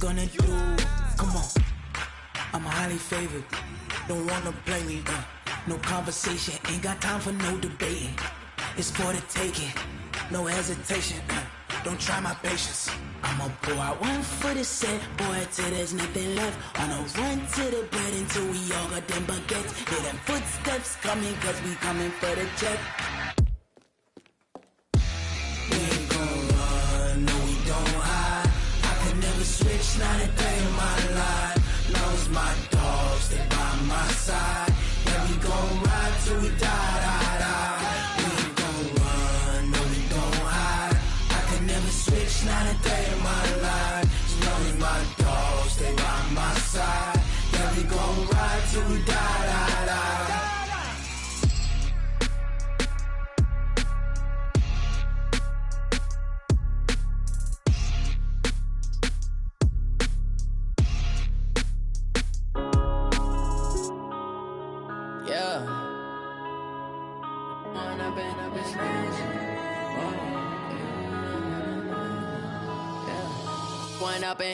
gonna do? Come on, I'm highly favored. Don't wanna play me, no conversation, ain't got time for no debating. It's for the taking, no hesitation. Don't try my patience. I'ma pour out one for the set, boy, till there's nothing left. On a run to the bread until we all got them baguettes. Hear them footsteps coming, cause we coming for the jet. We ain't gon' run, no we don't hide. I could never switch, not a day in my life. Now it's my dogs, they by my side. Yeah, we gon' ride till we die, die, die. We ain't gon' run, no we don't hide. I could never switch, not a day in my life. As long as my dogs, they by my side. Yeah, we gon' ride till we die, die, die.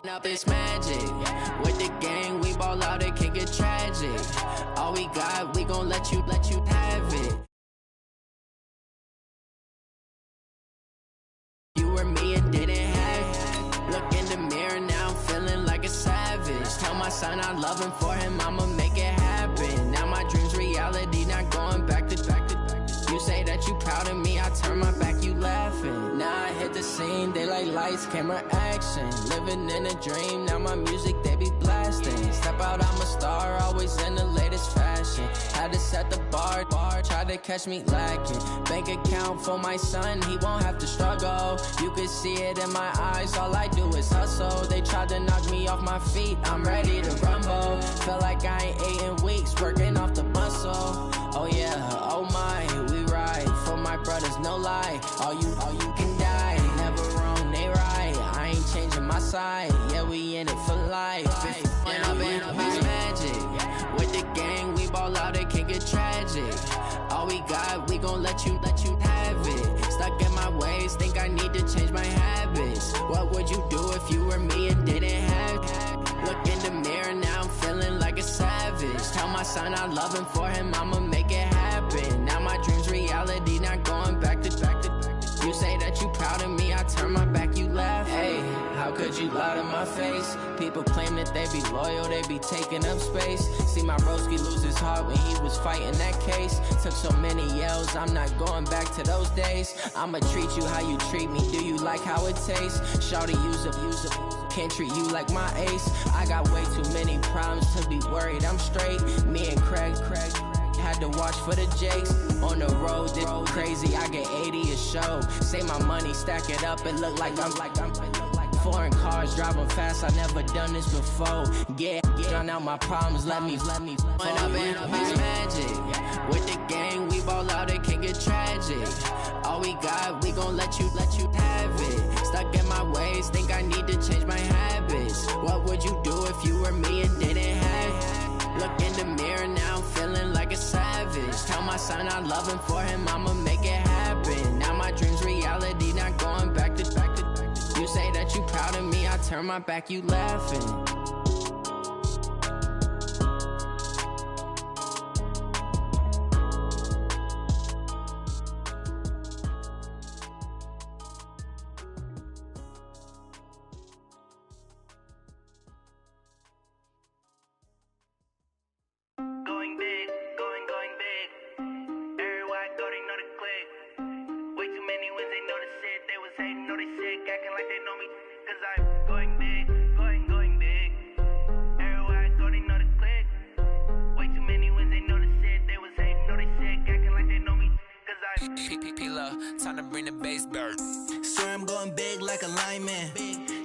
Up it's magic. With the gang, we ball out, it can get tragic. All we got, we gon' let you have it. You were me and didn't have it. Look in the mirror, now I'm feeling like a savage. Tell my son I love him, for him I'ma make it happen. Now my dream's reality, not going back to. You say that you proud of me, I turn my back, you laughing. Now I hit the scene, they like lights, camera, action. Living in a dream, now my music, they be blasting. Step out, I'm a star, always in the latest fashion. Had to set the bar, tried to catch me lacking. Bank account for my son, he won't have to struggle. You can see it in my eyes, all I do is hustle. They tried to knock me off my feet, I'm ready to rumble. Feel like I ain't ate in weeks, working off the muscle. Oh yeah, oh my, we ride for my brothers, no lie. All you can die, never wrong, they right. I ain't changing my side, yeah, we in it for life. When I've been up, it's magic. With the gang, we ball out, it can get tragic. All we got, we gon' let you have it. Stuck in my ways, think I need to change my habits. What would you do if you were me and didn't have it? Look in the mirror, now I'm feeling like a savage. Tell my son I love him, for him I'ma make it happen. Now my dream's reality, not going back to. You say that you proud of me, I turn my back, you laugh. Hey, how could you lie to my face? People claim that they be loyal, they be taking up space. See my broski lose his heart when he was fighting that case. Took so many yells, I'm not going back to those days. I'ma treat you how you treat me, do you like how it tastes? Shawty, use up, can't treat you like my ace. I got way too many problems to be worried, I'm straight. Me and Craig had to watch for the Jakes. On the road, this crazy, I get 80 a show. Say my money, stack it up, it look like I'm foreign cars, driving fast, I never done this before. Get drown out my problems, let me When I've been up, it's magic. With the gang, we ball out, it can get tragic. All we got, we gon' let you have it. Stuck in my ways, think I need to change my habits. What would you do if you were me and didn't have it? Look in the mirror, now I'm feeling like a savage. Tell my son I love him, for him I'ma make it happen. Now my dream's reality, not going back to. You say that you proud of me, I turn my back, you laughing. Time to bring the bass bird. Swear I'm going big like a lineman.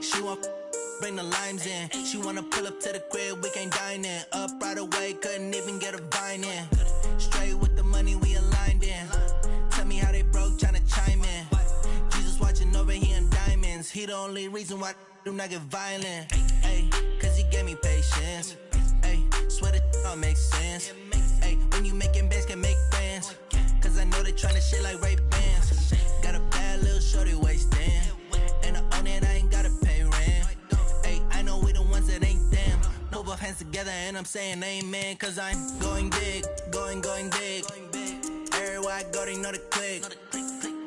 She want bring the limes in. She wanna pull up to the crib, we can't dine in. Up right away, couldn't even get a vine in. Straight with the money we aligned in. Tell me how they broke, tryna chime in. Jesus watching over here in diamonds. He the only reason why I do not get violent. Ay, cause he gave me patience. Ay, swear that all makes sense. Ay, when you making bands, can make friends. Cause I know they tryna shit like Ray-Bans. Got a bad little shorty wasting. And I own it, I ain't gotta pay rent. Ay, I know we don't hands together and I'm saying amen, cause I'm going big, going big. Everywhere I go, they know the click.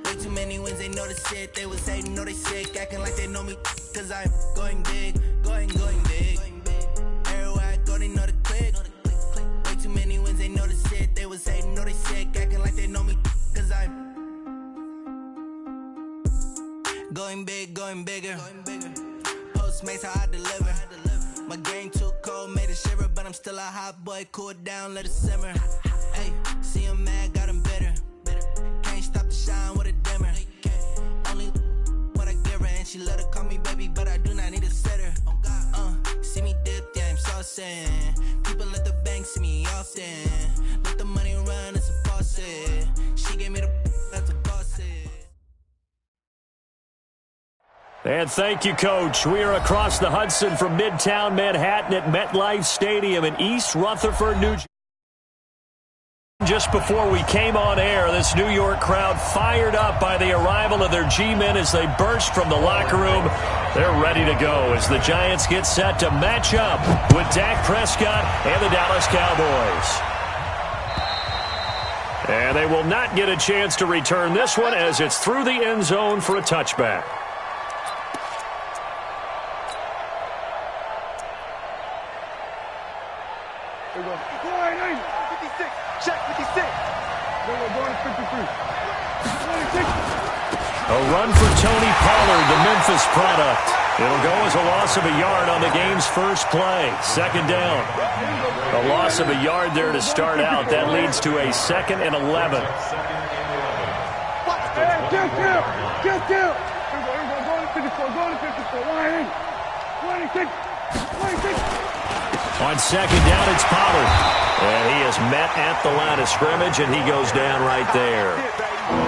Way too many wins, they know the shit. They was hating, know they sick, acting like they know me, cause I'm going big, going big. Everywhere I go, they know the click. Way too many wins, they know the shit. They was hating, know they sick, acting like they know me, cause I'm going big, going bigger. Postmates how I deliver. My game too cold, made it shiver, but I'm still a hot boy. Cool it down, let it simmer. Hey, see him mad, got him bitter. Can't stop the shine with a dimmer. Only what I give her, and she let her call me baby, but I do not need a sitter. See me dip, yeah, I'm saucing. People at the bank see me often. Let the money run, it's a faucet. She gave me the that's a faucet. And thank you, Coach. We are across the Hudson from Midtown Manhattan at MetLife Stadium in East Rutherford, New Jersey. Just before we came on air, this New York crowd fired up by the arrival of their G-men as they burst from the locker room. They're ready to go as the Giants get set to match up with Dak Prescott and the Dallas Cowboys. And they will not get a chance to return this one as it's through the end zone for a touchback. Here we go. 56. Check 56. Going to 53. 26. A run for Tony Pollard, the Memphis product. It'll go as a loss of a yard on the game's first play. Second down. A loss of a yard there to start out. That leads to a 2nd and 11. Get down. Going to 54. Going to 54. 26. On second down, it's Pollard. And he is met at the line of scrimmage, and he goes down right there.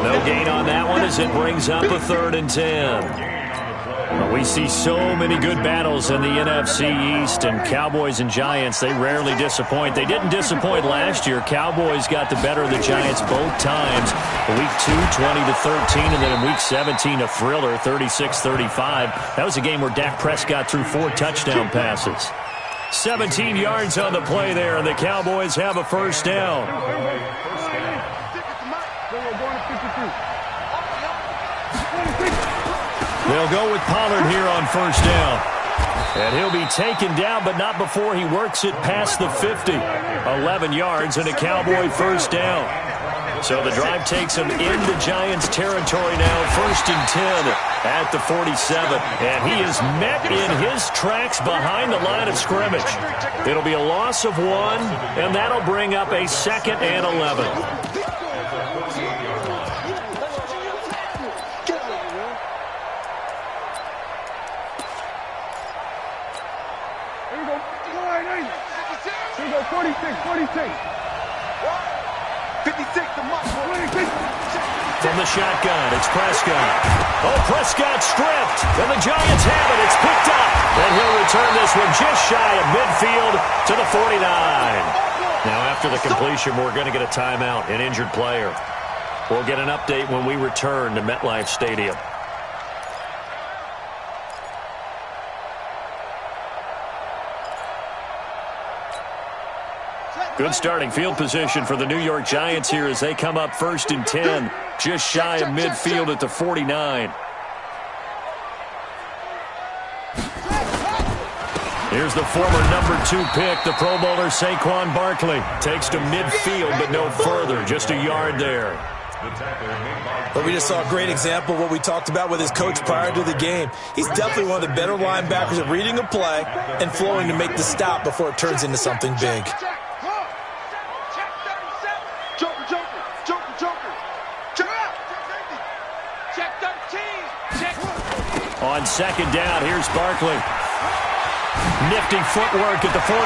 No gain on that one as it brings up a 3rd and 10. Well, we see so many good battles in the NFC East, and Cowboys and Giants, they rarely disappoint. They didn't disappoint last year. Cowboys got the better of the Giants both times. Week 2, 20-13, and then in Week 17, a thriller, 36-35. That was a game where Dak Prescott threw 4 touchdown passes. 17 yards on the play there, and the Cowboys have a first down. They'll go with Pollard here on first down. And he'll be taken down, but not before he works it past the 50. 11 yards and a Cowboy first down. So the drive takes him into Giants territory now, 1st and 10 at the 47. And he is met in his tracks behind the line of scrimmage. It'll be a loss of 1, and that'll bring up a 2nd and 11. Here we go, 46. 56, the mark. 26. From the shotgun, it's Prescott. Oh, Prescott stripped, and the Giants have it. It's picked up, and he'll return this one just shy of midfield to the 49. Now, after the completion, we're going to get a timeout, an injured player. We'll get an update when we return to MetLife Stadium. Good starting field position for the New York Giants here as they come up 1st and 10, just shy of midfield at the 49. Here's the former number 2 pick, the Pro Bowler Saquon Barkley. Takes to midfield, but no further, just a yard there. But we just saw a great example of what we talked about with his coach prior to the game. He's definitely one of the better linebackers at reading a play and flowing to make the stop before it turns into something big. On second down, here's Barkley. Nifty footwork at the 45.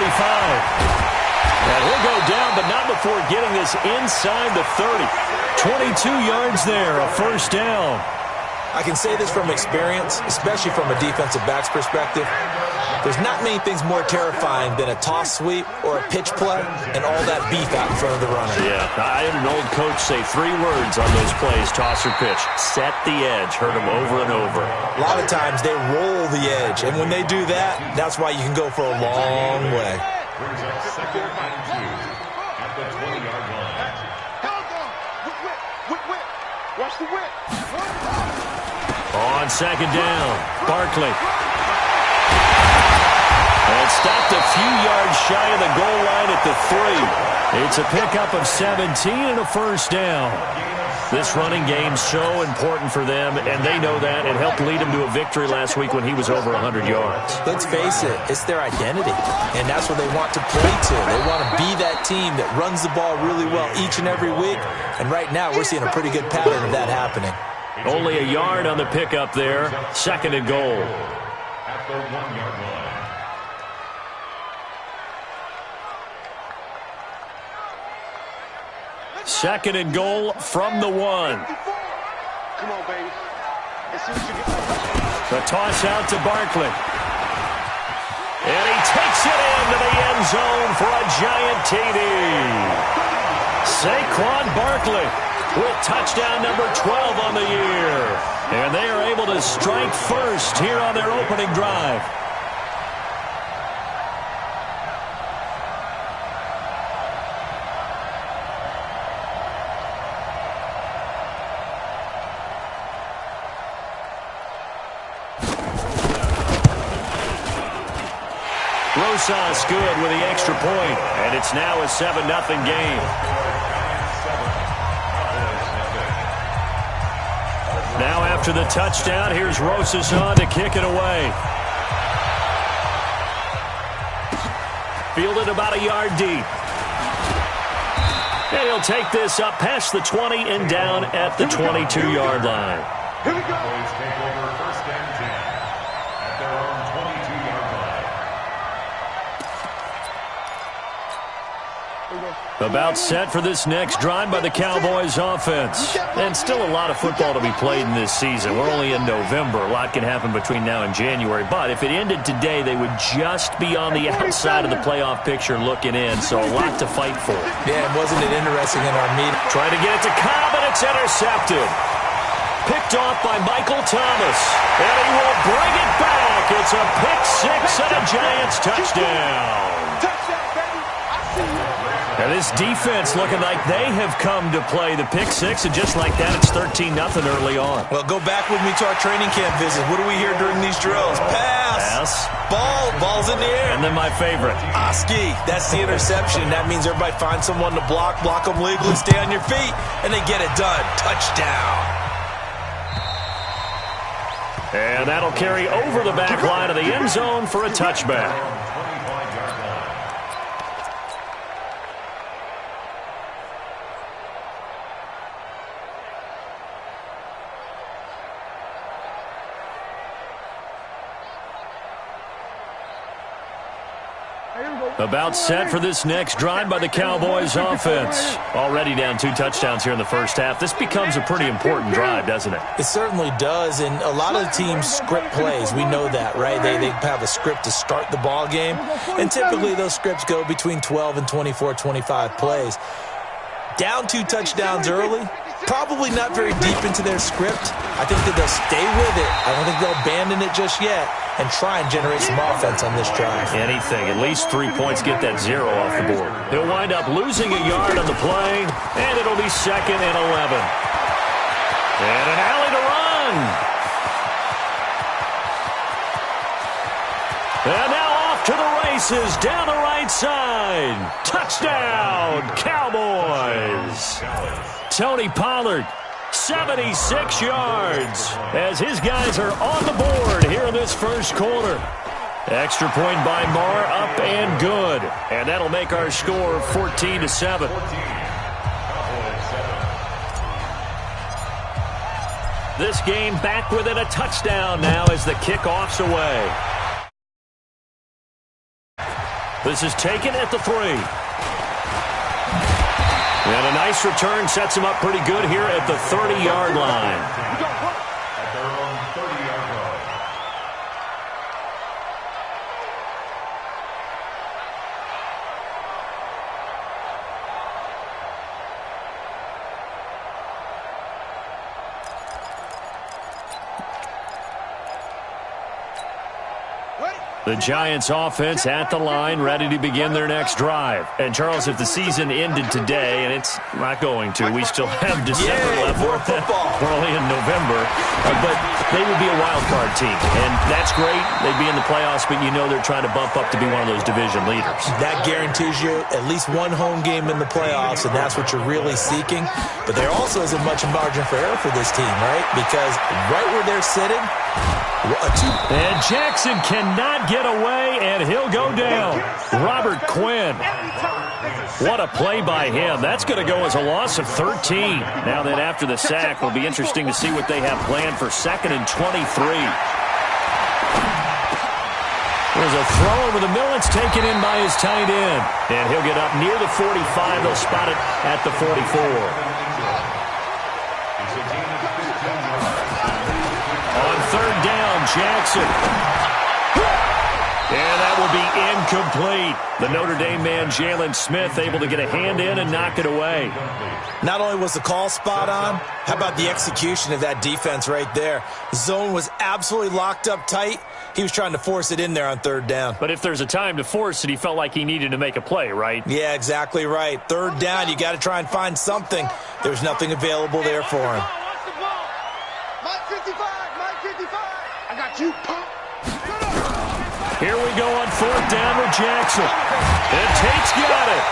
And he'll go down, but not before getting this inside the 30. 22 yards there, a first down. I can say this from experience, especially from a defensive back's perspective. There's not many things more terrifying than a toss sweep or a pitch play and all that beef out in front of the runner. Yeah, I had an old coach say 3 words on those plays, toss or pitch. Set the edge. Heard them over and over. A lot of times they roll the edge, and when they do that, that's why you can go for a long way. brings up second and 2 at the 20-yard line. Whip. Watch the whip. On second down, Barkley. And stopped a few yards shy of the goal line at the 3. It's a pickup of 17 and a first down. This running game so important for them, and they know that. It helped lead them to a victory last week when he was over 100 yards. Let's face it, it's their identity, and that's what they want to play to. They want to be that team that runs the ball really well each and every week, and right now we're seeing a pretty good pattern of that happening. Only a yard on the pickup there. Second and goal. At the 1-yard line. Second and goal from the 1. Come on, baby. Let's see what you get. The toss out to Barkley. And he takes it into the end zone for a giant TD. Saquon Barkley with touchdown number 12 on the year. And they are able to strike first here on their opening drive. Rosas good with the extra point, and it's now a 7-0 game. Now after the touchdown, here's Rosas on to kick it away. Fielded about a yard deep. And he'll take this up past the 20 and down at the 22-yard line. Here we go. Boys take over first and 10 at their own 22-yard line. About set for this next drive by the Cowboys offense. And still a lot of football to be played in this season. We're only in November. A lot can happen between now and January. But if it ended today, they would just be on the outside of the playoff picture looking in. So a lot to fight for. Yeah, wasn't it interesting in our meeting? Trying to get it to Cobb, and it's intercepted. Picked off by Michael Thomas. And he will bring it back. It's a pick six and a Giants touchdown. Touchdown, baby. I see you. And this defense looking like they have come to play the pick six, and just like that, it's 13-0 early on. Well, go back with me to our training camp visit. What do we hear during these drills? Pass. Ball's in the air. And then my favorite. Oski, that's the interception. That means everybody finds someone to block them legally, stay on your feet, and they get it done. Touchdown. And that'll carry over the back line of the end zone for a touchback. About set for this next drive by the Cowboys offense. Already down 2 touchdowns here in the first half. This becomes a pretty important drive, doesn't it? It certainly does, and a lot of the teams script plays. We know that, right? They have a script to start the ball game, and typically those scripts go between 12 and 24, 25 plays. Down 2 touchdowns early, probably not very deep into their script. I think that they'll stay with it. I don't think they'll abandon it just yet and try and generate some offense on this drive. Anything. At least 3 points get that 0 off the board. They'll wind up losing a yard on the play, and it'll be 2nd and 11. And an alley to run. And now off to the races down the right side. Touchdown, Cowboys. Tony Pollard, 76 yards, as his guys are on the board here in this first quarter. Extra point by Marr, up and good. And that'll make our score 14-7. This game back within a touchdown now as the kickoff's away. This is taken at the 3. And a nice return sets him up pretty good here at the 30-yard line. At their own 30-yard line. The Giants offense at the line, ready to begin their next drive. And, Charles, if the season ended today, and it's not going to, we still have December left. More football. We're only in November. But they would be a wild card team. And that's great. They'd be in the playoffs, but you know they're trying to bump up to be one of those division leaders. That guarantees you at least one home game in the playoffs, and that's what you're really seeking. But there also isn't much margin for error for this team, right? Because right where they're sitting, and Jackson cannot get away, and he'll go down. Robert Quinn. What a play by him. That's going to go as a loss of 13. Now then, after the sack, will be interesting to see what they have planned for 2nd and 23. There's a throw over the middle. It's taken in by his tight end. And he'll get up near the 45. They'll spot it at the 44. On 3rd down, Jackson. And that will be incomplete. The Notre Dame man, Jalen Smith, able to get a hand in and knock it away. Not only was the call spot on, how about the execution of that defense right there? Zone was absolutely locked up tight. He was trying to force it in there on 3rd down. But if there's a time to force it, he felt like he needed to make a play, right? Yeah, exactly right. 3rd down, you got to try and find something. There's nothing available there for him. Mike 55, Mike 55. I got you, punk. Here we go on 4th down with Jackson. And Tate's got it.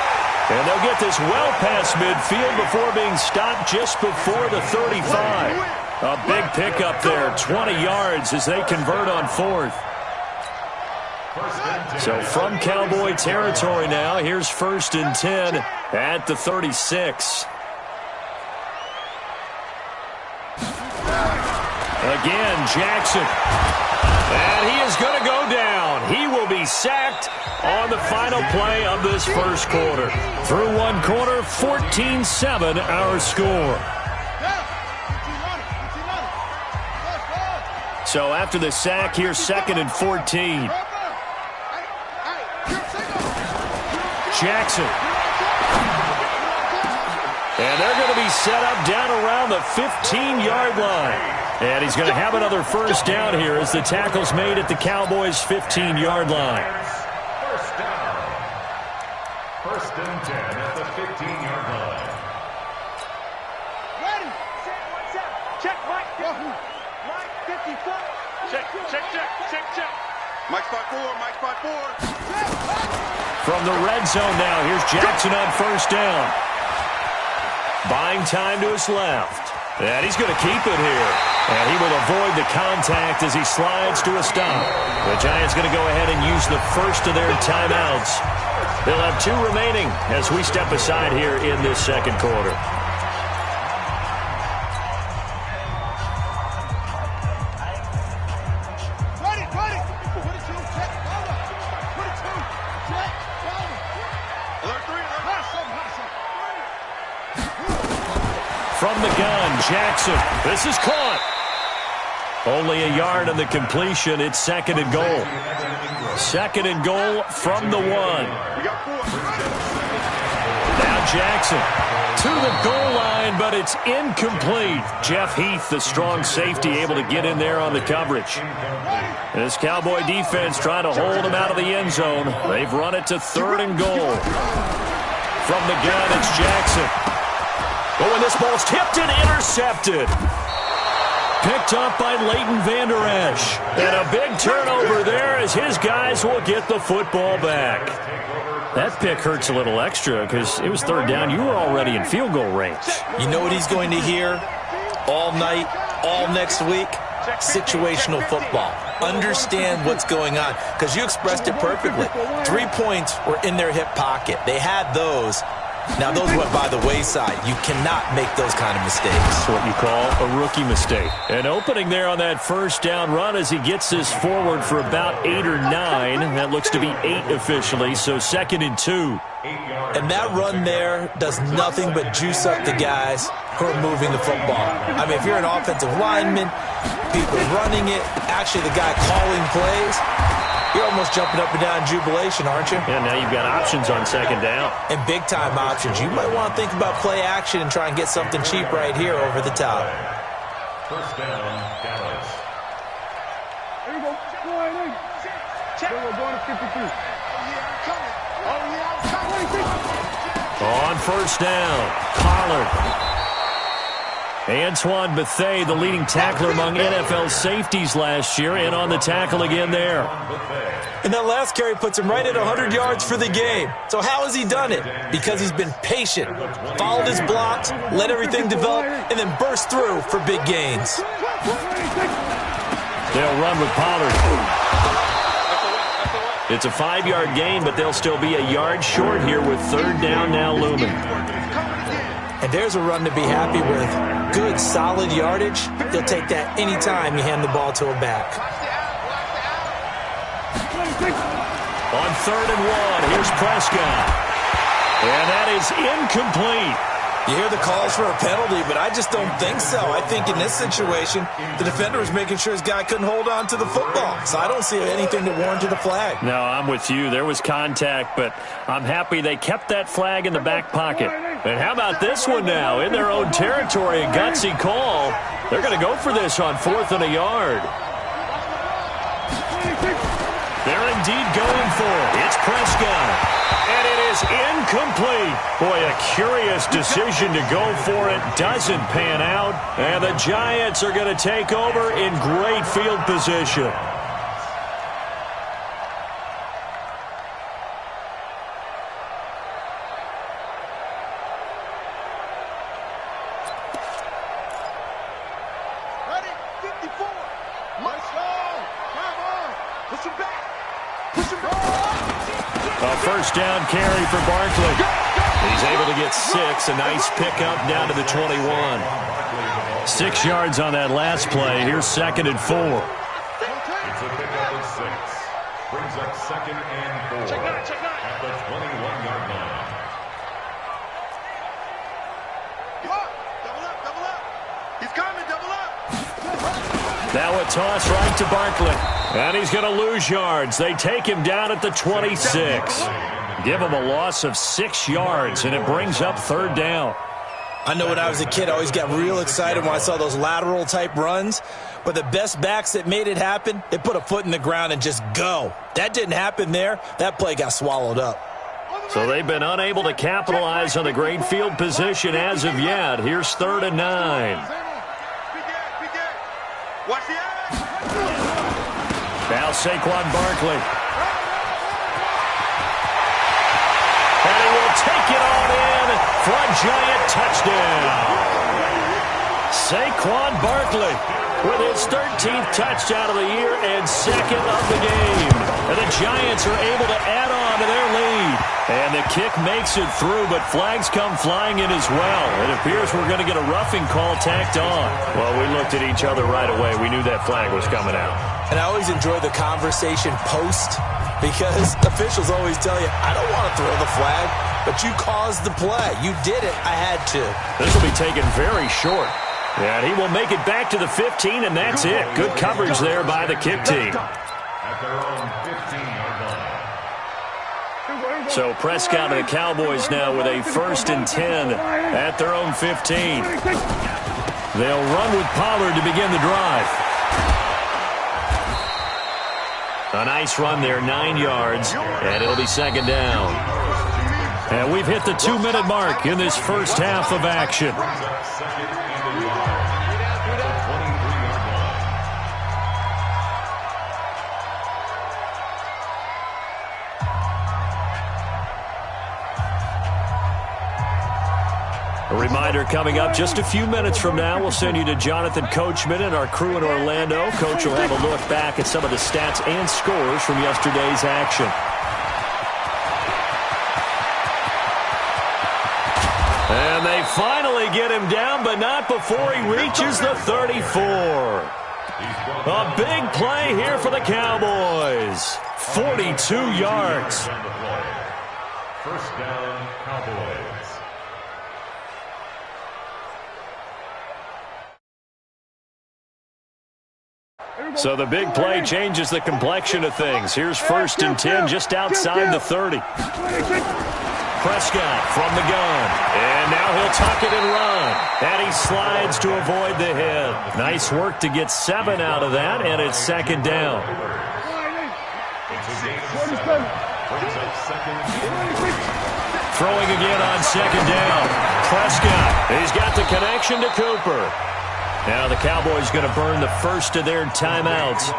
And they'll get this well past midfield before being stopped just before the 35. A big pickup there, 20 yards as they convert on 4th. So from Cowboy territory now, here's 1st and 10 at the 36. Again, Jackson. And he is going to go down. He will be sacked on the final play of this first quarter. Through one quarter, 14-7 our score. So after the sack, here's 2nd and 14. Jackson. And they're going to be set up down around the 15-yard line. And he's going to have another 1st down here as the tackle's made at the Cowboys' 15-yard line. 1st down. 1st and 10 at the 15-yard line. Ready. Check, Mike. Mike 54. Check. Mike spot 4, Mike spot 4. From the red zone now, here's Jackson on 1st down. Buying time to his left. And he's going to keep it here. And he will avoid the contact as he slides to a stop. The Giants going to go ahead and use the first of their timeouts. They'll have 2 remaining as we step aside here in this 2nd quarter. From the gun, Jackson. This is caught. Only a yard on the completion. It's 2nd and goal. 2nd and goal from the 1. Now Jackson to the goal line, but it's incomplete. Jeff Heath, the strong safety, able to get in there on the coverage. This Cowboy defense trying to hold him out of the end zone. They've run it to 3rd and goal. From the gun, it's Jackson. Oh, and this ball's tipped and intercepted. Picked up by Leighton Vander Esch. And a big turnover there as his guys will get the football back. That pick hurts a little extra because it was 3rd down. You were already in field goal range. You know what he's going to hear all night, all next week? Situational football. Understand what's going on because you expressed it perfectly. 3 points were in their hip pocket. They had those. Now, those went by the wayside. You cannot make those kind of mistakes. That's what you call a rookie mistake. An opening there on that 1st down run as he gets this forward for about 8 or 9. That looks to be 8 officially, so 2nd and 2. And that run there does nothing but juice up the guys who are moving the football. I mean, if you're an offensive lineman, people running it, actually the guy calling plays, you're almost jumping up and down in jubilation, aren't you? Yeah, now you've got options on 2nd down. And big-time options. You might want to think about play action and try and get something cheap right here over the top. 1st down, Dallas. There you go. Go ahead. On first down, Pollard. Antoine Bethea, the leading tackler among NFL safeties last year, and on the tackle again there. And that last carry puts him right at 100 yards for the game. So how has he done it? Because he's been patient, followed his blocks, let everything develop, and then burst through for big gains. They'll run with Pollard. It's a 5-yard gain, but they'll still be a yard short here with third down now looming. And there's a run to be happy with. Good, solid yardage. He'll take that anytime you hand the ball to a back. On 3rd and 1, here's Prescott. And that is incomplete. You hear the calls for a penalty, but I just don't think so. I think in this situation, the defender was making sure his guy couldn't hold on to the football. So I don't see anything to warrant to the flag. No, I'm with you. There was contact, but I'm happy they kept that flag in the back pocket. And how about this one now? In their own territory, a gutsy call. They're going to go for this on 4th and a yard. They're indeed going for it. It's Prescott. And it is incomplete. Boy, a curious decision to go for it. Doesn't pan out. And the Giants are going to take over in great field position. Ready, 54. Let's go. Come on. Push him back. Push him back. A first down carry for Barkley. He's able to get 6. A nice pickup down to the 21. 6 yards on that last play. Here's 2nd and 4. It's a pickup of 6. Brings up 2nd and 4. At the 21-yard line. Come on. Double up, double up. He's coming, double up. Now a toss right to Barkley. And he's going to lose yards. They take him down at the 26. Give him a loss of 6 yards, and it brings up 3rd down. I know when I was a kid, I always got real excited when I saw those lateral-type runs. But the best backs that made it happen, they put a foot in the ground and just go. That didn't happen there. That play got swallowed up. So they've been unable to capitalize on the great field position as of yet. Here's 3rd and 9. Watch the eye. Now Saquon Barkley. And he will take it on in for a Giant touchdown. Saquon Barkley with his 13th touchdown of the year and 2nd of the game. And the Giants are able to add on to their lead. And the kick makes it through, but flags come flying in as well. It appears we're going to get a roughing call tacked on. Well, we looked at each other right away. We knew that flag was coming out. And I always enjoy the conversation post because officials always tell you, I don't want to throw the flag, but you caused the play. You did it. I had to. This will be taken very short. And he will make it back to the 15, and that's it. Good coverage there by the kick team. At their own 15-yard line. So Prescott and the Cowboys now with a 1st and 10 at their own 15. They'll run with Pollard to begin the drive. A nice run there, 9 yards, and it'll be 2nd down. And we've hit the 2-minute mark in this first half of action. A reminder coming up just a few minutes from now, we'll send you to Jonathan Coachman and our crew in Orlando. Coach will have a look back at some of the stats and scores from yesterday's action. And they finally get him down, but not before he reaches the 34. A big play here for the Cowboys. 42 yards. First down, Cowboys. So the big play changes the complexion of things. Here's 1st and 10 just outside the 30. Prescott from the gun. And now he'll tuck it and run. And he slides to avoid the hit. Nice work to get 7 out of that, and it's 2nd down. Throwing again on second down. Prescott, he's got the connection to Cooper. Now the Cowboys going to burn the first of their timeouts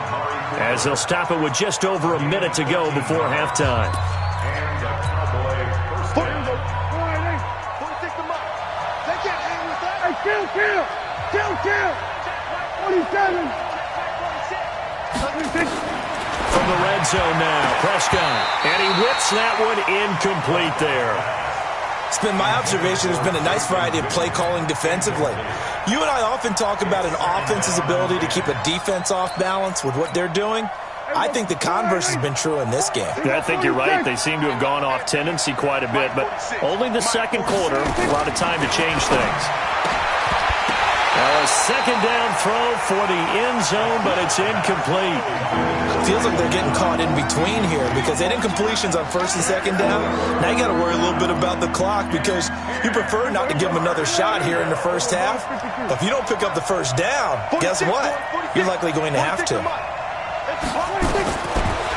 as they'll stop it with just over a minute to go before halftime. And the Cowboy first down. From the red zone now, Prescott. And he whips that one incomplete there. It's been my observation there's been a nice variety of play calling defensively. You and I often talk about an offense's ability to keep a defense off balance with what they're doing. I think the converse has been true in this game. I think you're right. They seem to have gone off tendency quite a bit, but only the second quarter, a lot of time to change things. Now a second down throw for the end zone, but it's incomplete. Feels like they're getting caught in between here because they had incompletions on first and second down. Now you got to worry a little bit about the clock because you prefer not to give them another shot here in the first half. But if you don't pick up the first down, guess what? You're likely going to have to.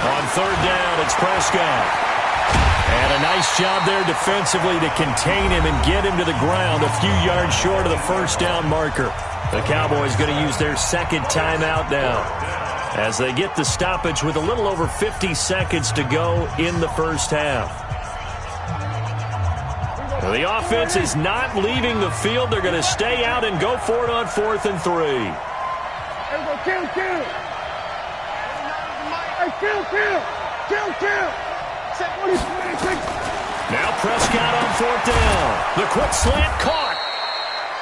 On third down, it's Prescott. And a nice job there defensively to contain him and get him to the ground a few yards short of the first down marker. The Cowboys going to use their second timeout now as they get the stoppage with a little over 50 seconds to go in the first half. The offense is not leaving the field. They're going to stay out and go for it on 4th and 3. Now Prescott on 4th down. The quick slant caught.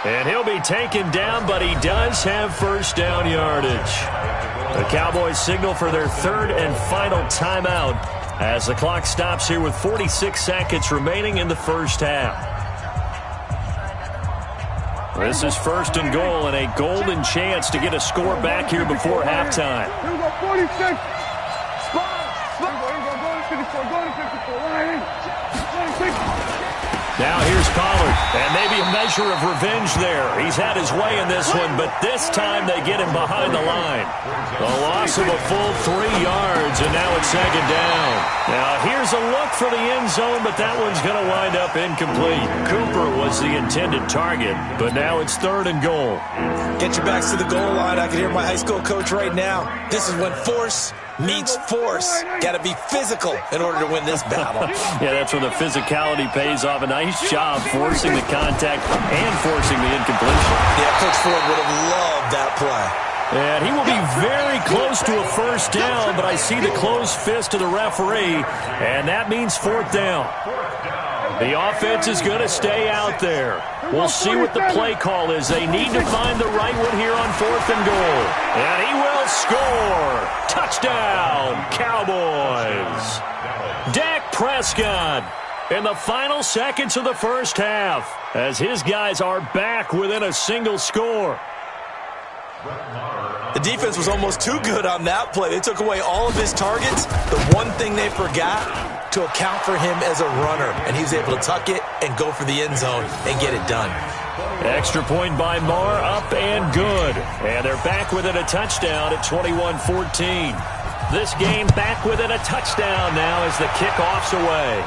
And he'll be taken down, but he does have first down yardage. The Cowboys signal for their third and final timeout as the clock stops here with 46 seconds remaining in the first half. This is 1st and goal and a golden chance to get a score back here before halftime. Now here's Pollard, and maybe a measure of revenge there. He's had his way in this one, but this time they get him behind the line. A loss of a full 3 yards, and now it's second down. Now here's a look for the end zone, but that one's going to wind up incomplete. Cooper was the intended target, but now it's 3rd and goal. Get your backs to the goal line. I can hear my high school coach right now. This is when force meets force. Got to be physical in order to win this battle. Yeah, that's where the physicality pays off. A nice job forcing the contact and forcing the incompletion. Yeah, Coach Ford would have loved that play. And he will be very close to a first down, but I see the closed fist of the referee, and that means 4th down. The offense is going to stay out there. We'll see what the play call is. They need to find the right one here on 4th and goal. And he will score. Touchdown, Cowboys. Dak Prescott in the final seconds of the first half as his guys are back within a single score. The defense was almost too good on that play. They took away all of his targets. The one thing they forgot, to account for him as a runner, and he was able to tuck it and go for the end zone and get it done. Extra point by Marr, up and good. And they're back within a touchdown at 21-14. This game back within a touchdown now as the kickoff's away.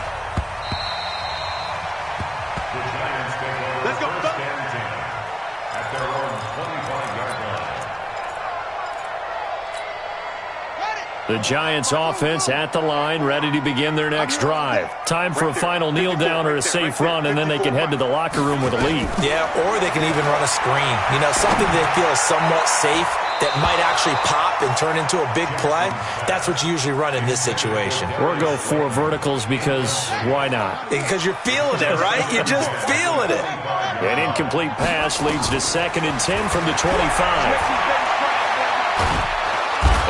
Let's go. At their own 25-yard line. The Giants offense at the line, ready to begin their next drive. Time for a final kneel down or a safe run, and then they can head to the locker room with a lead. Yeah, or they can even run a screen. You know, something they feel is somewhat safe that might actually pop and turn into a big play. That's what you usually run in this situation. Or go 4 verticals because why not? Because you're feeling it, right? You're just feeling it. An incomplete pass leads to 2nd and 10 from the 25.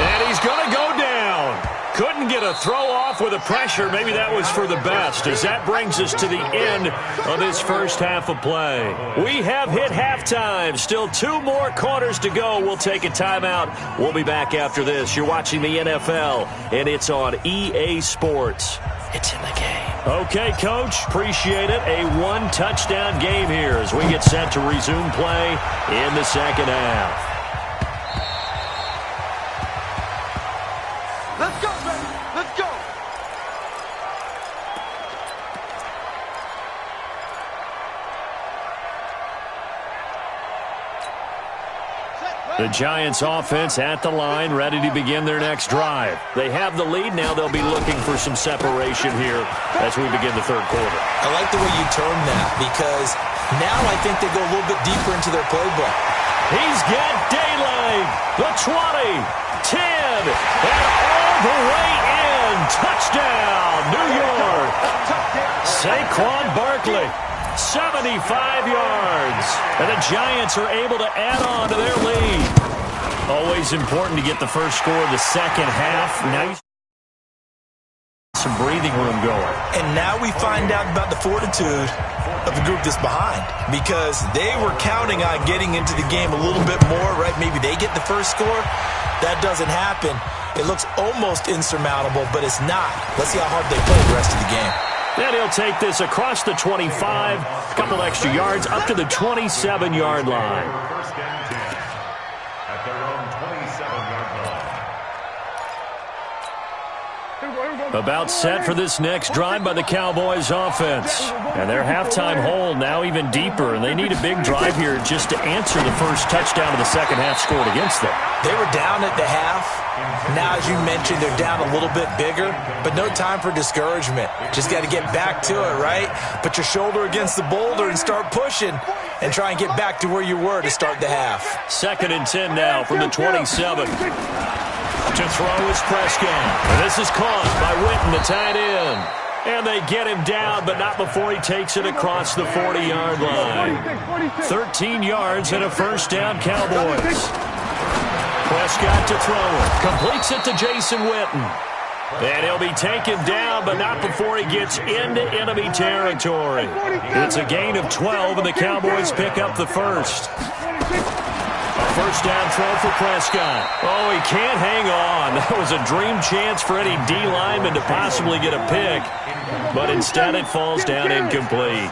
And he's going to go down. Couldn't get a throw off with the pressure. Maybe that was for the best, as that brings us to the end of this first half of play. We have hit halftime. Still 2 more quarters to go. We'll take a timeout. We'll be back after this. You're watching the NFL, and it's on EA Sports. It's in the game. Okay, Coach. Appreciate it. A 1-touchdown game here as we get set to resume play in the second half. Let's go, baby. Let's go. The Giants offense at the line, ready to begin their next drive. They have the lead. Now they'll be looking for some separation here as we begin the third quarter. I like the way you term that because now I think they go a little bit deeper into their playbook. He's got daylight. The 20, 10, and all the way in. Touchdown, New York. Saquon Barkley. 75 yards. And the Giants are able to add on to their lead. Always important to get the first score of the second half. Now you some breathing room going. And now we find out about the fortitude of the group that's behind because they were counting on getting into the game a little bit more, right? Maybe they get the first score. That doesn't happen. It looks almost insurmountable, but it's not. Let's see how hard they play the rest of the game. And he'll take this across the 25, a couple extra yards, up to the 27-yard line. First and 10 at their own 27-yard line. About set for this next drive by the Cowboys offense. And their halftime hole now even deeper, and they need a big drive here just to answer the first touchdown of the second half scored against them. They were down at the half. Now, as you mentioned, they're down a little bit bigger, but no time for discouragement. Just got to get back to it, right? Put your shoulder against the boulder and start pushing and try and get back to where you were to start the half. 2nd and 10 now from the 27. To throw is Prescott. And this is caught by Witten, the tight end. And they get him down, but not before he takes it across the 40-yard line. 13 yards and a first down, Cowboys. Prescott to throw it. Completes it to Jason Witten. And he'll be taken down, but not before he gets into enemy territory. It's a gain of 12, and the Cowboys pick up the first. A first down throw for Prescott. Oh, he can't hang on. That was a dream chance for any D lineman to possibly get a pick, but instead it falls down incomplete.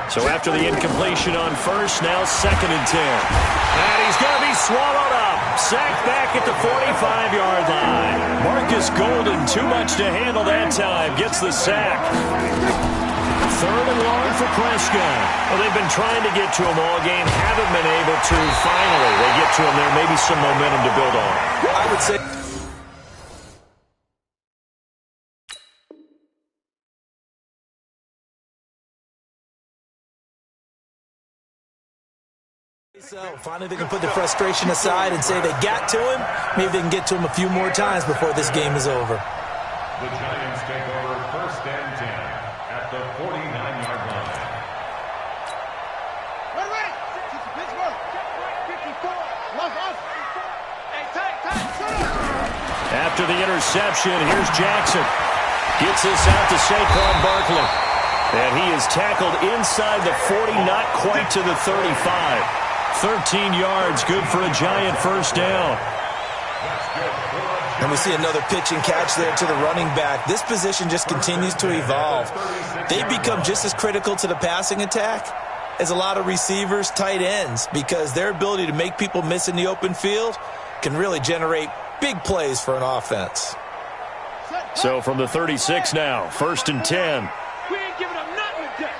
So after the incompletion on first, now 2nd and 10. And he's going to be swallowed up. Sacked back at the 45-yard line. Marcus Golden, too much to handle that time, gets the sack. 3rd and long for Prescott. Well, they've been trying to get to him all game, haven't been able to. Finally, they get to him there, maybe some momentum to build on. I would say so finally they can put the frustration aside and say they got to him. Maybe they can get to him a few more times before this game is over. The Giants take over 1st and 10 at the 49-yard line. Ready. Pittsburgh. 54. After the interception, here's Jackson. Gets this out to Saquon Barkley. And he is tackled inside the 40, not quite to the 35. 13 yards, good for a Giant first down. And we see another pitch and catch there to the running back. This position just continues to evolve. They become just as critical to the passing attack as a lot of receivers, tight ends, because their ability to make people miss in the open field can really generate big plays for an offense. So from the 36 now, 1st and 10. We ain't giving up nothing today.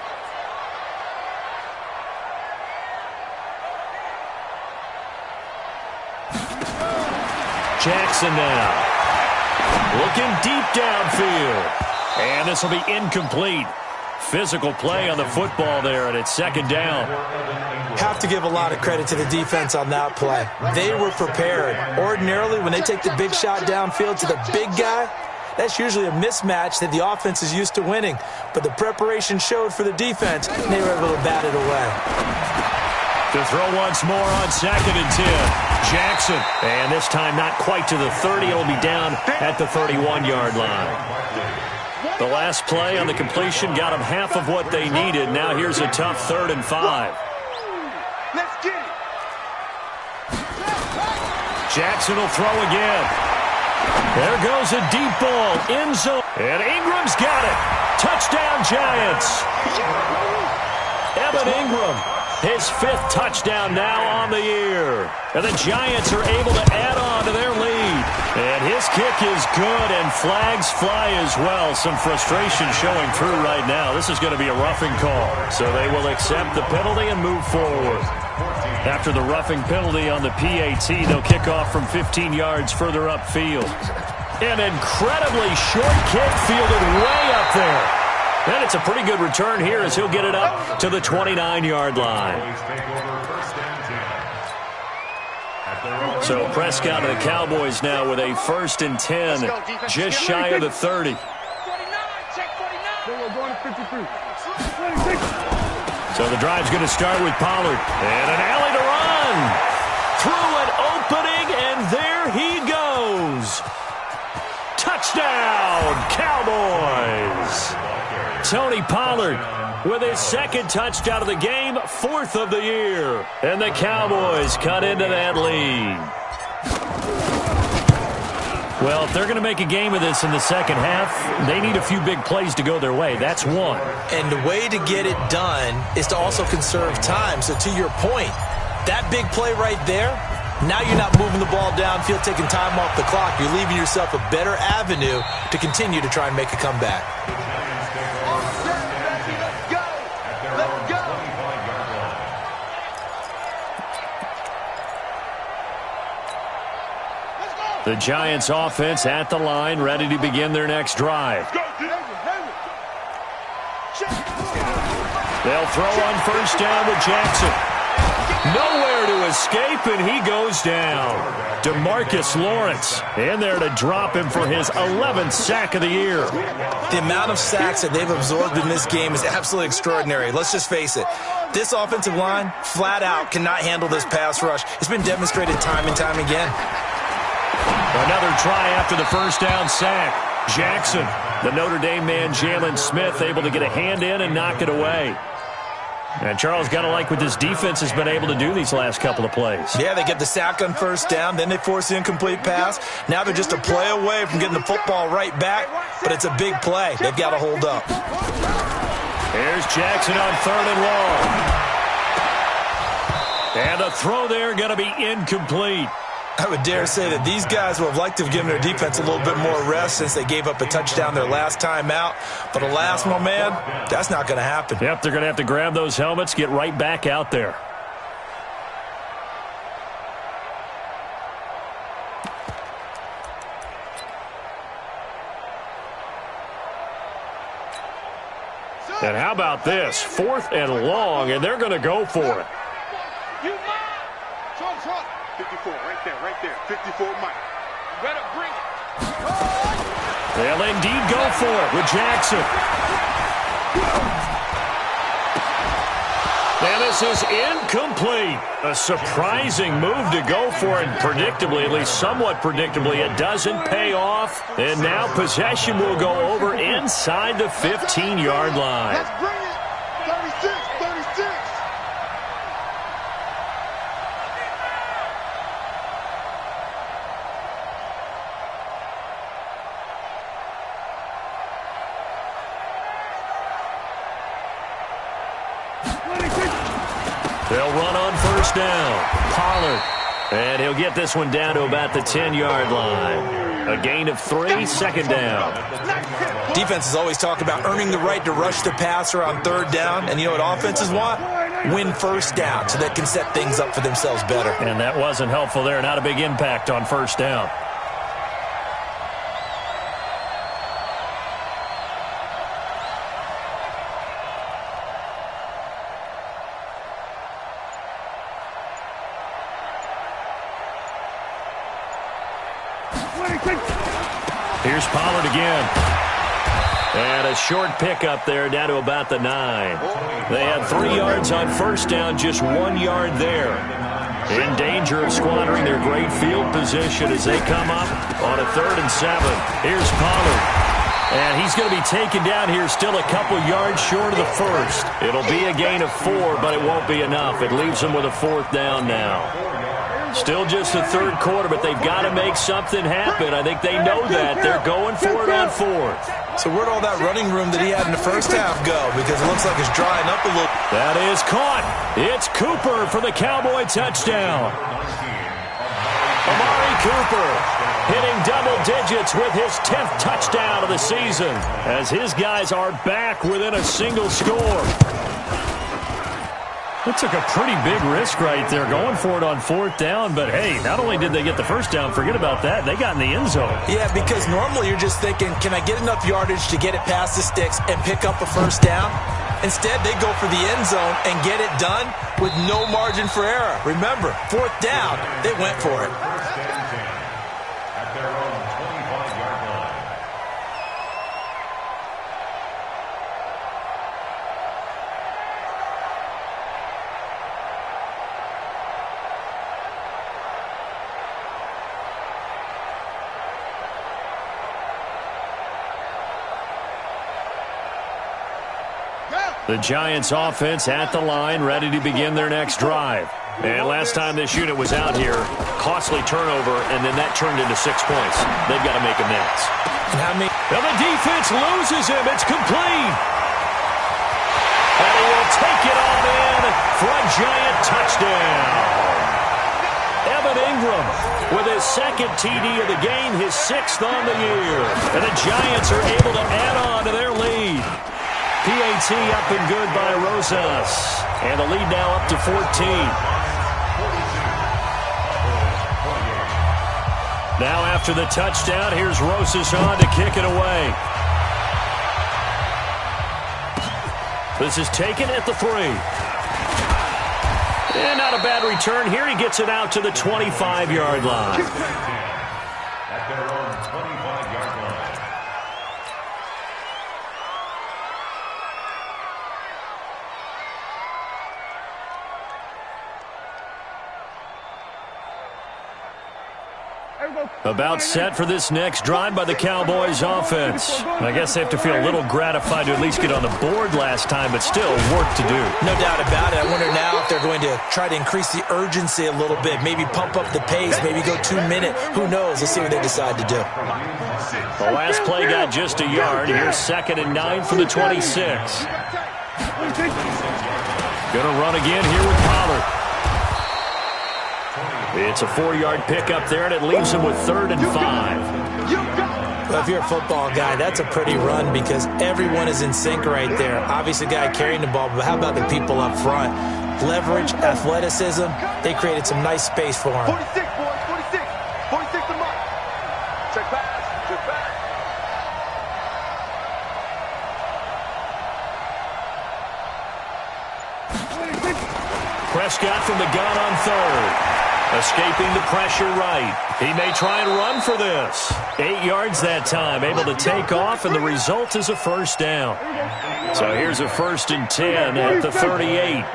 Jackson now. Looking deep downfield. And this will be incomplete. Physical play on the football there, and it's 2nd down. Have to give a lot of credit to the defense on that play. They were prepared. Ordinarily, when they take the big shot downfield to the big guy, that's usually a mismatch that the offense is used to winning. But the preparation showed for the defense, and they were able to bat it away. To throw once more on 2nd and 10. Jackson. And this time not quite to the 30. It'll be down at the 31-yard line. The last play on the completion got them half of what they needed. Now here's a tough 3rd and 5. Let's get it. Jackson will throw again. There goes a deep ball. End zone. And Ingram's got it. Touchdown, Giants. Evan Ingram. His 5th touchdown now on the year. And the Giants are able to add on to their lead. And his kick is good, and flags fly as well. Some frustration showing through right now. This is going to be a roughing call. So they will accept the penalty and move forward. After the roughing penalty on the PAT, they'll kick off from 15 yards further upfield. An incredibly short kick fielded way up there. And it's a pretty good return here as he'll get it up to the 29-yard line. So Prescott and the Cowboys now with a 1st and 10, just shy of the 30. So the drive's going to start with Pollard. And an alley to run. Through an opening, and there he goes. Touchdown, Cowboys. Tony Pollard with his 2nd touchdown of the game, 4th of the year. And the Cowboys cut into that lead. Well, if they're going to make a game of this in the second half, they need a few big plays to go their way. That's one. And the way to get it done is to also conserve time. So to your point, that big play right there, now you're not moving the ball downfield, taking time off the clock. You're leaving yourself a better avenue to continue to try and make a comeback. The Giants offense at the line, ready to begin their next drive. They'll throw on 1st down with Jackson. Nowhere to escape, and he goes down. DeMarcus Lawrence in there to drop him for his 11th sack of the year. The amount of sacks that they've absorbed in this game is absolutely extraordinary. Let's just face it. This offensive line, flat out, cannot handle this pass rush. It's been demonstrated time and time again. Another try after the 1st down sack. Jackson, the Notre Dame man, Jalen Smith, able to get a hand in and knock it away. And Charles, got to like what this defense has been able to do these last couple of plays. Yeah, they get the sack on 1st down, then they force the incomplete pass. Now they're just a play away from getting the football right back, but it's a big play. They've got to hold up. Here's Jackson on 3rd and long. And the throw there going to be incomplete. I would dare say that these guys would have liked to have given their defense a little bit more rest since they gave up a touchdown their last time out. But alas, my man, that's not going to happen. Yep, they're going to have to grab those helmets, get right back out there. And how about this? 4th and long, and they're going to go for it. 54, right there. 54, Mike. You better bring it. They'll indeed go for it with Jackson. And this is incomplete. A surprising move to go for it. Predictably, at least somewhat predictably, it doesn't pay off. And now possession will go over inside the 15-yard line. Let's bring it. 36. They'll run on 1st down. Pollard. And he'll get this one down to about the 10-yard line. A gain of 3, 2nd down. Defenses always talk about earning the right to rush the passer on 3rd down. And you know what offenses want? Win 1st down so they can set things up for themselves better. And that wasn't helpful there. Not a big impact on 1st down. Here's Pollard again. And a short pickup there down to about the 9. They had 3 yards on 1st down, just 1 yard there. In danger of squandering their great field position as they come up on a 3rd and 7. Here's Pollard. And he's going to be taken down here still a couple yards short of the 1st. It'll be a gain of 4, but it won't be enough. It leaves them with a 4th down now. Still just the 3rd quarter, but they've got to make something happen. I think they know that. They're going for it on 4th. So where'd all that running room that he had in the 1st half go? Because it looks like it's drying up a little. That is caught. It's Cooper for the Cowboy touchdown. Amari Cooper hitting double digits with his 10th touchdown of the season as his guys are back within a single score. That took a pretty big risk right there, going for it on 4th down. But, hey, not only did they get the first down, forget about that, they got in the end zone. Yeah, because normally you're just thinking, can I get enough yardage to get it past the sticks and pick up a first down? Instead, they go for the end zone and get it done with no margin for error. Remember, 4th down, they went for it. At their own 25-yard line. The Giants offense at the line, ready to begin their next drive. And last time this unit was out here, costly turnover, and then that turned into 6 points. They've got to make amends. And the defense loses him. It's complete. And he will take it on in for a Giant touchdown. Evan Ingram with his second TD of the game, his 6th on the year. And the Giants are able to add on to their lead. PAT up and good by Rosas. And the lead now up to 14. Now after the touchdown, here's Rosas on to kick it away. This is taken at the 3. And not a bad return here. He gets it out to the 25-yard line. At their own 25-yard line. About set for this next drive by the Cowboys offense. I guess they have to feel a little gratified to at least get on the board last time, but still work to do. no doubt about it. I wonder now if they're going to try to increase the urgency a little bit, maybe pump up the pace, maybe go 2-minute. Who knows? Let's see what they decide to do. The last play got just a yard. Here's 2nd and 9 from the 26. Gonna run again here with Pollard. It's a 4-yard pickup there, and it leaves him with 3rd and 5. Well, if you're a football guy, that's a pretty run because everyone is in sync right there. Obviously, the guy carrying the ball, but how about the people up front? Leverage, athleticism, they created some nice space for him. 46, boys, 46. 46 to Mike. Check pass, check pass. Prescott from the gun on 3rd. Escaping the pressure right. He may try and run for this. 8 yards that time, able to take off, and the result is a first down. So here's a 1st and 10 at the 38.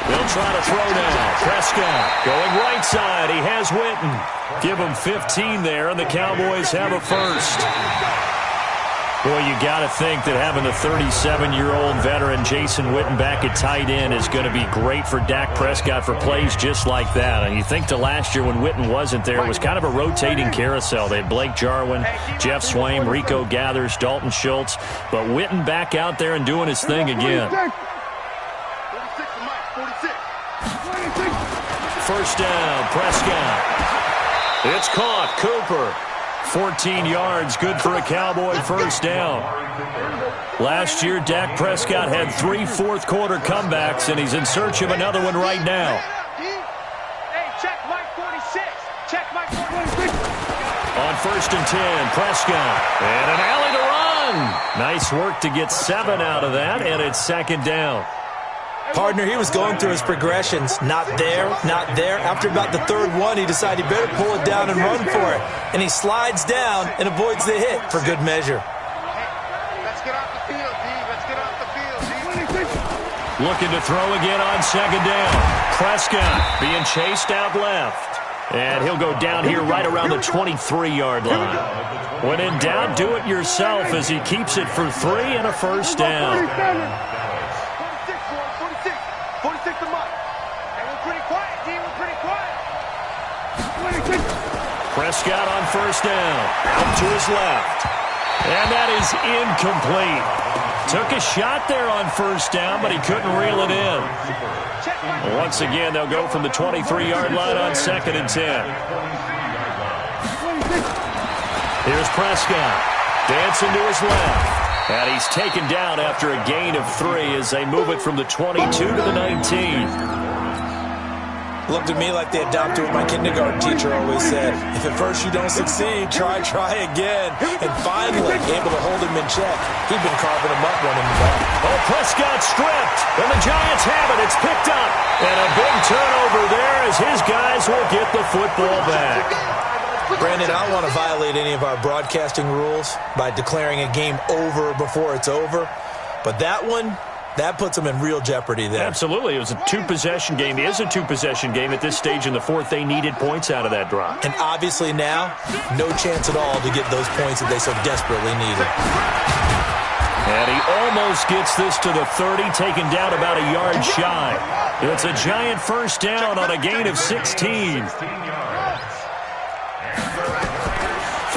They'll try to throw now. Prescott going right side. He has Witten. Give him 15 there, and the Cowboys have a first. Boy, you got to think that having the 37-year-old veteran Jason Witten back at tight end is going to be great for Dak Prescott for plays just like that. And you think to last year when Witten wasn't there, it was kind of a rotating carousel. They had Blake Jarwin, Jeff Swaim, Rico Gathers, Dalton Schultz. But Witten back out there and doing his thing again. 46 to Mike, 46. First down, Prescott. It's caught. Cooper. 14 yards, good for a Cowboy first down. Last year, Dak Prescott had 3 fourth-quarter comebacks, and he's in search of another one right now. Hey, check Mike 46. Check Mike 46. On 1st and 10, Prescott. And an alley to run. Nice work to get 7 out of that, and it's 2nd down. Partner, he was going through his progressions. Not there, not there. After about the 3rd one, he decided he better pull it down and run for it. And he slides down and avoids the hit for good measure. Let's get off the field, D. Let's get off the field, D. Looking to throw again on 2nd down. Prescott being chased out left. And he'll go down here right around the 23-yard line. When in doubt, do it yourself as he keeps it for 3 and a first down. 46 to Mike. Hey, we're pretty quiet, D. We're pretty quiet. Prescott on 1st down. Out to his left. And that is incomplete. Took a shot there on 1st down, but he couldn't reel it in. Once again, they'll go from the 23-yard line on 2nd and 10. Here's Prescott. Dancing to his left. And he's taken down after a gain of 3 as they move it from the 22 to the 19. Looked at me like they adopted what my kindergarten teacher always said. If at first you don't succeed, try again. And finally, able to hold him in check. He'd been carving him up running the ball. Oh, Prescott stripped. And the Giants have it. It's picked up. And a big turnover there as his guys will get the football back. Brandon, I don't want to violate any of our broadcasting rules by declaring a game over before it's over. But that one, that puts them in real jeopardy there. Absolutely. It was a two-possession game. It is a two-possession game at this stage in the fourth. They needed points out of that drive. And obviously now, no chance at all to get those points that they so desperately needed. And he almost gets this to the 30, taken down about a yard shy. It's a Giant first down on a gain of 16.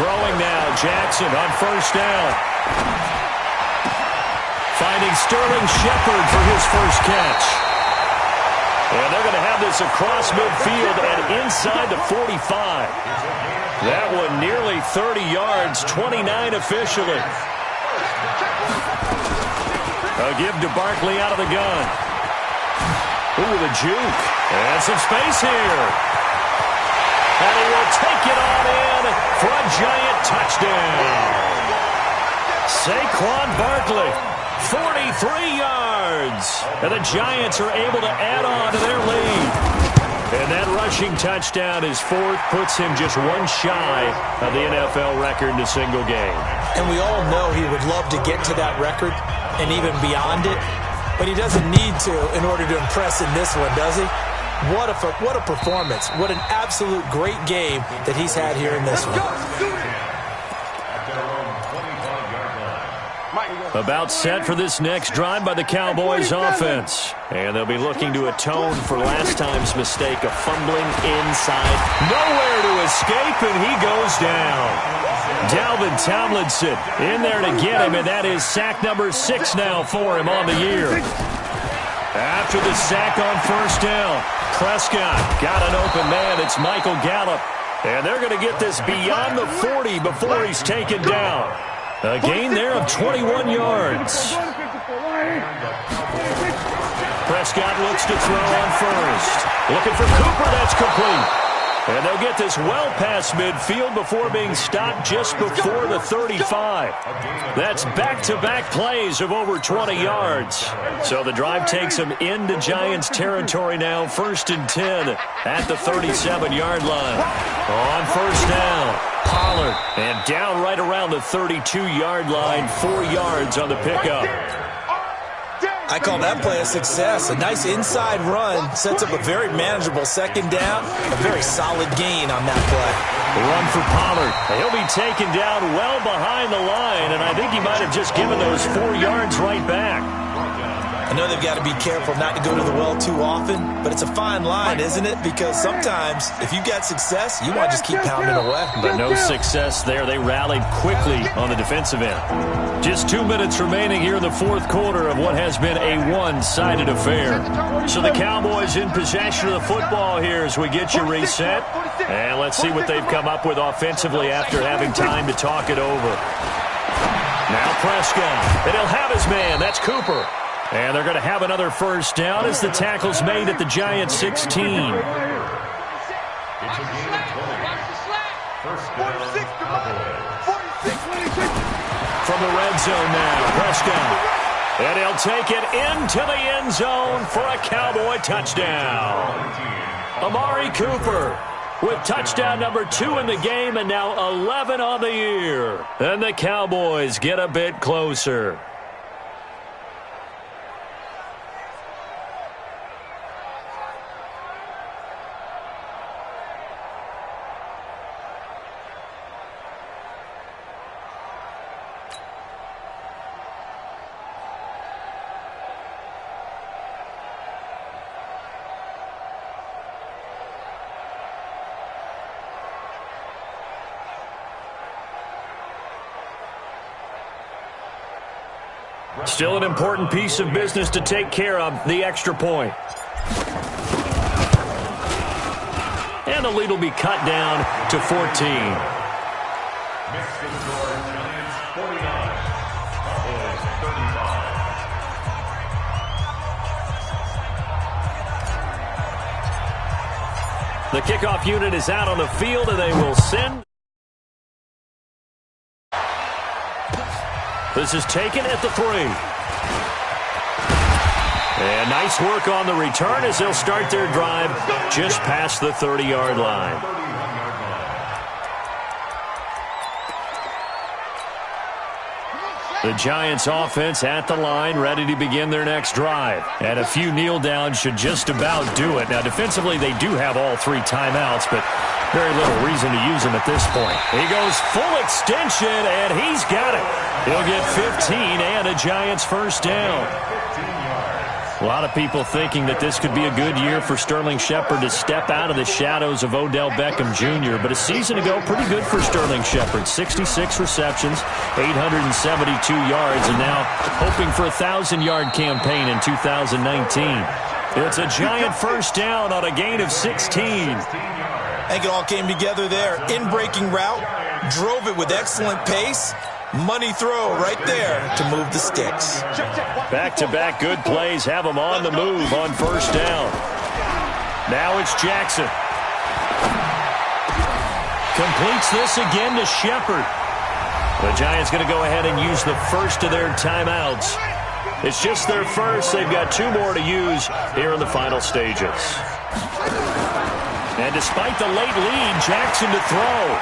Throwing now, Jackson on first down. Finding Sterling Shepard for his first catch. And they're going to have this across midfield and inside the 45. That one nearly 30 yards, 29 officially. A give to Barkley out of the gun. Ooh, the juke. And some space here. And he will take it on in for a Giant touchdown. Saquon Barkley, 43 yards. And the Giants are able to add on to their lead. And that rushing touchdown, his fourth, puts him just one shy of the NFL record in a single game. And we all know he would love to get to that record and even beyond it. But he doesn't need to in order to impress in this one, does he? What a performance. What an absolute great game that he's had here in this one. About set for this next drive by the Cowboys offense. And they'll be looking to atone for last time's mistake of fumbling inside. Nowhere to escape, and he goes down. Dalvin Tomlinson in there to get him, and that is sack number 6 now for him on the year. After the sack on first down, Prescott got an open man. It's Michael Gallup. And they're going to get this beyond the 40 before he's taken down. A gain there of 21 yards. Prescott looks to throw on first. Looking for Cooper. That's complete. And they'll get this well past midfield before being stopped just before the 35. That's back-to-back plays of over 20 yards. So the drive takes them into Giants territory now, 1st and 10 at the 37-yard line. On first down, Pollard, and down right around the 32-yard line, 4 yards on the pickup. I call that play a success. A nice inside run sets up a very manageable second down. A very solid gain on that play. Run for Pollard. He'll be taken down well behind the line, and I think he might have just given those 4 yards right back. I know they've got to be careful not to go to the well too often, but it's a fine line, isn't it? Because sometimes, if you got success, you want to just keep pounding away. But no success there. They rallied quickly on the defensive end. Just 2 minutes remaining here in the fourth quarter of what has been a one-sided affair. So the Cowboys in possession of the football here as we get you reset. And let's see what they've come up with offensively after having time to talk it over. Now Prescott, and he'll have his man. That's Cooper. And they're going to have another first down as the tackle's made at the Giants' 16. It's a gain of 20. First down, From the red zone now, Prescott. And he'll take it into the end zone for a Cowboy touchdown. Amari Cooper with touchdown number 2 in the game and now 11 on the year. And the Cowboys get a bit closer. Still an important piece of business to take care of, the extra point. And the lead will be cut down to 14. Makes the score Giants 49, Cowboys 35. The kickoff unit is out on the field, and they will send. This is taken at the 3. And nice work on the return as they'll start their drive just past the 30-yard line. The Giants offense at the line, ready to begin their next drive. And a few kneel downs should just about do it. Now, defensively, they do have all 3 timeouts, but very little reason to use them at this point. He goes full extension, and he's got it. He'll get 15 and a Giants first down. A lot of people thinking that this could be a good year for Sterling Shepard to step out of the shadows of Odell Beckham Jr., but a season ago, pretty good for Sterling Shepard. 66 receptions, 872 yards, and now hoping for a 1,000-yard campaign in 2019. It's a Giant first down on a gain of 16. I think it all came together there. In-breaking route, drove it with excellent pace. Money throw right there to move the sticks. Back-to-back good plays have them on the move on first down. Now it's Jackson. Completes this again to Shepard. The Giants going to go ahead and use the first of their timeouts. It's just their first. They've got 2 more to use here in the final stages. And despite the late lead, Jackson to throw.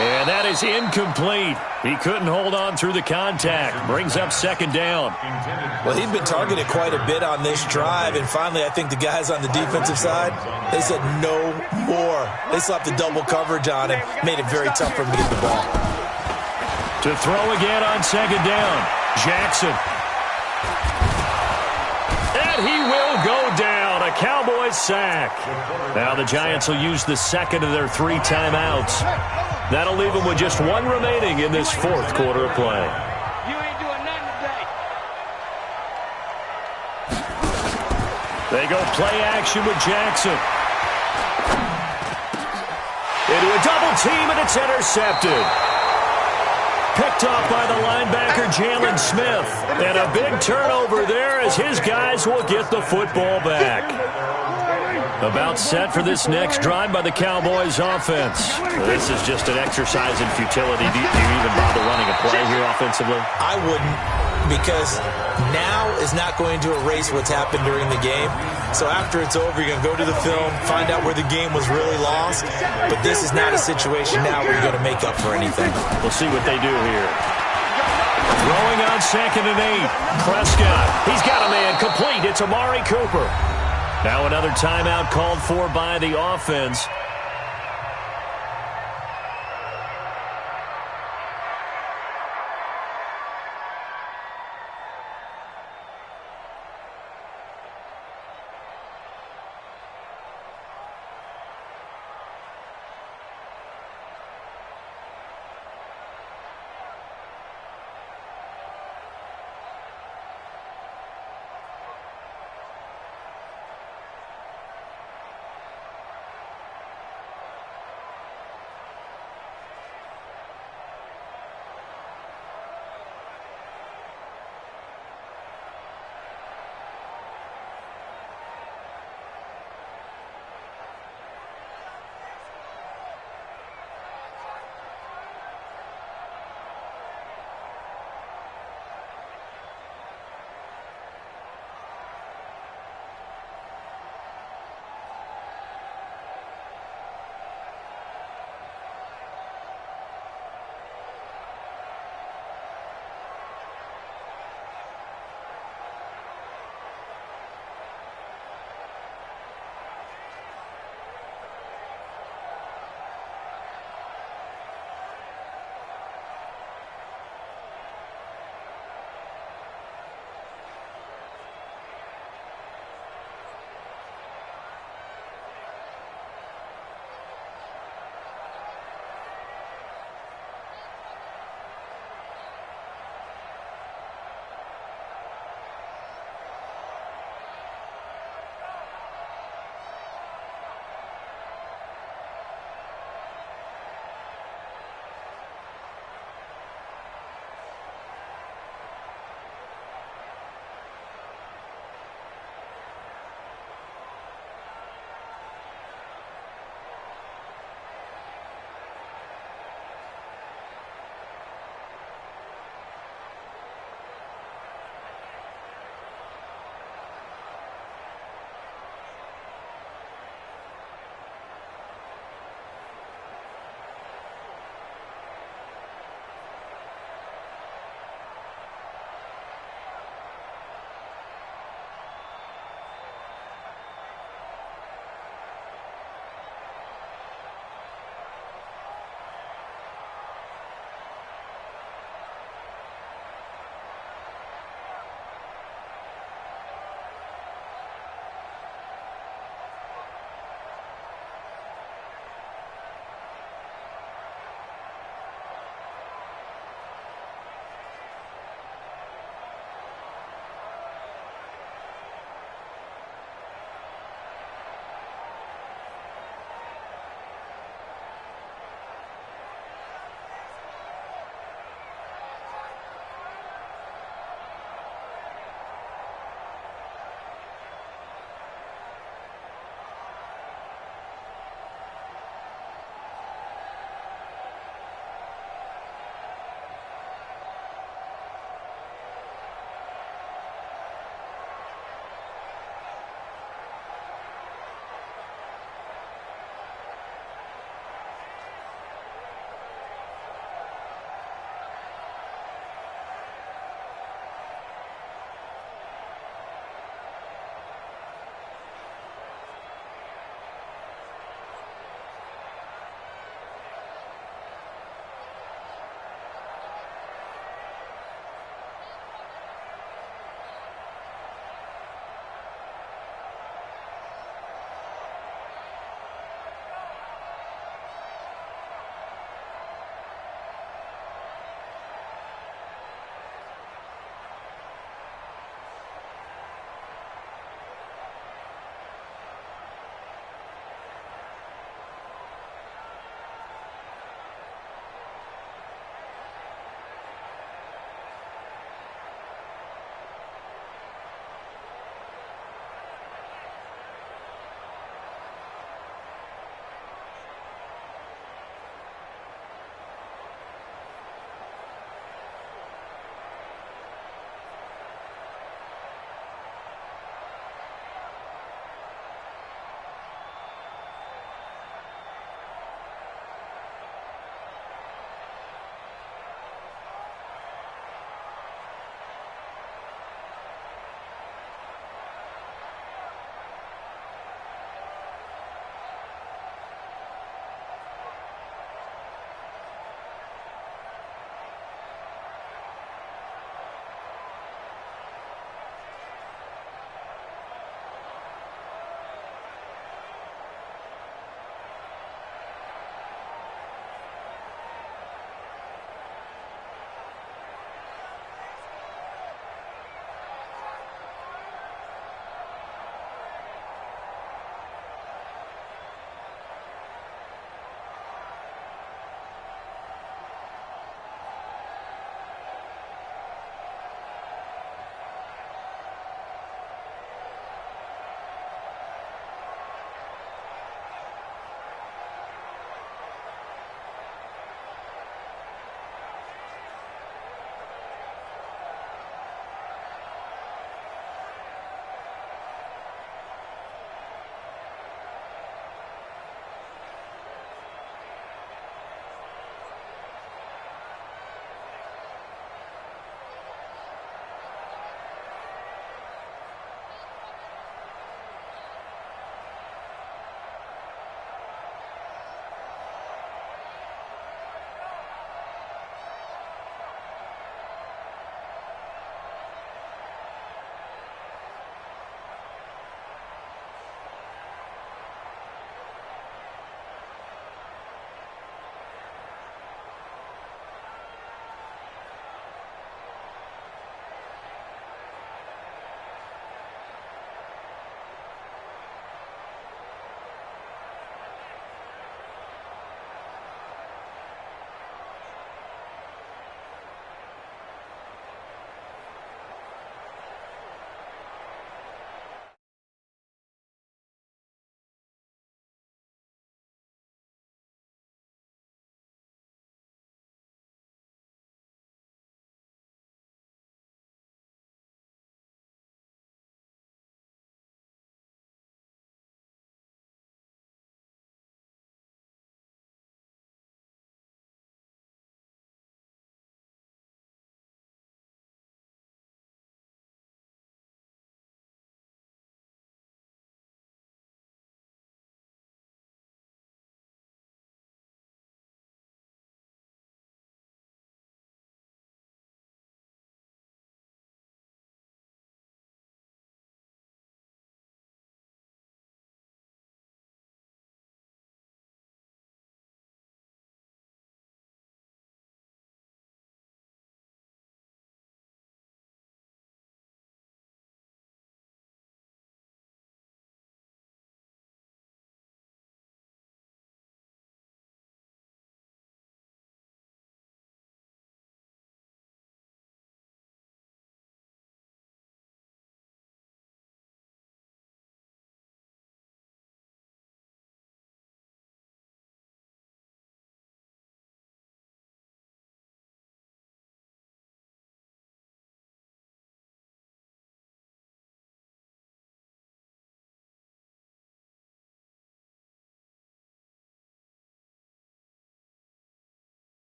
And that is incomplete. He couldn't hold on through the contact. Brings up second down. Well, he'd been targeted quite a bit on this drive, and finally I think the guys on the defensive side, they said no more. They slapped the double coverage on him, made it very tough for him to get the ball. To throw again on second down, Jackson. And he will go down. A Cowboys sack. Now the Giants will use the second of their 3 timeouts. That'll leave them with just 1 remaining in this 4th quarter of play. You ain't doing nothing today. They go play action with Jackson. Into a double team, and it's intercepted. Picked off by the linebacker, Jalen Smith. And a big turnover there as his guys will get the football back. About set for this next drive by the Cowboys offense. This is just an exercise in futility. Do you even bother running a play here offensively? I wouldn't, because now is not going to erase what's happened during the game. So after it's over, you're going to go to the film, find out where the game was really lost. But this is not a situation now where you're going to make up for anything. We'll see what they do here. Throwing on second and 8. Prescott. He's got a man complete. It's Amari Cooper. Now another timeout called for by the offense.